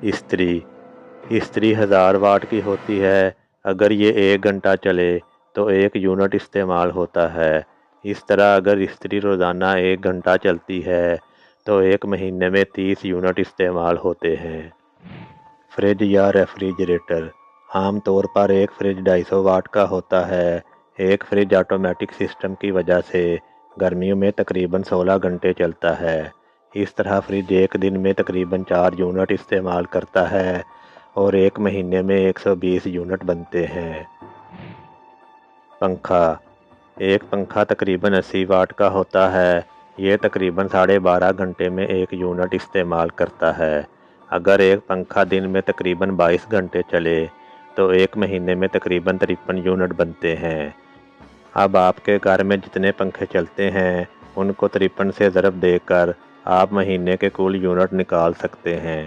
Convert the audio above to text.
इस्त्री इस्त्री 1000 वाट की होती है। अगर ये 1 घंटा चले तो 1 यूनिट इस्तेमाल होता है। इस तरह अगर इस्त्री रोज़ाना 1 घंटा चलती है तो 1 महीने में 30 यूनिट इस्तेमाल होते हैं। फ्रिज या रेफ्रिजरेटर आम तौर पर एक फ्रिज 250 वाट का होता है। एक फ्रिज ऑटोमेटिक सिस्टम की वजह से गर्मियों में तकरीबन 16 घंटे चलता है। इस तरह फ्रिज एक दिन में तकरीबन 4 यूनिट इस्तेमाल करता है और 1 महीने में 120 यूनिट बनते हैं। पंखा एक पंखा तकरीबन 80 वाट का होता है। ये तकरीबन 12.5 घंटे में 1 यूनिट इस्तेमाल करता है। अगर एक पंखा दिन में तकरीबन 22 घंटे चले तो 1 महीने में तकरीबन 53 यूनिट बनते हैं। अब आपके घर में जितने पंखे चलते हैं उनको 53 से ज़रब देकर आप महीने के कुल यूनिट निकाल सकते हैं।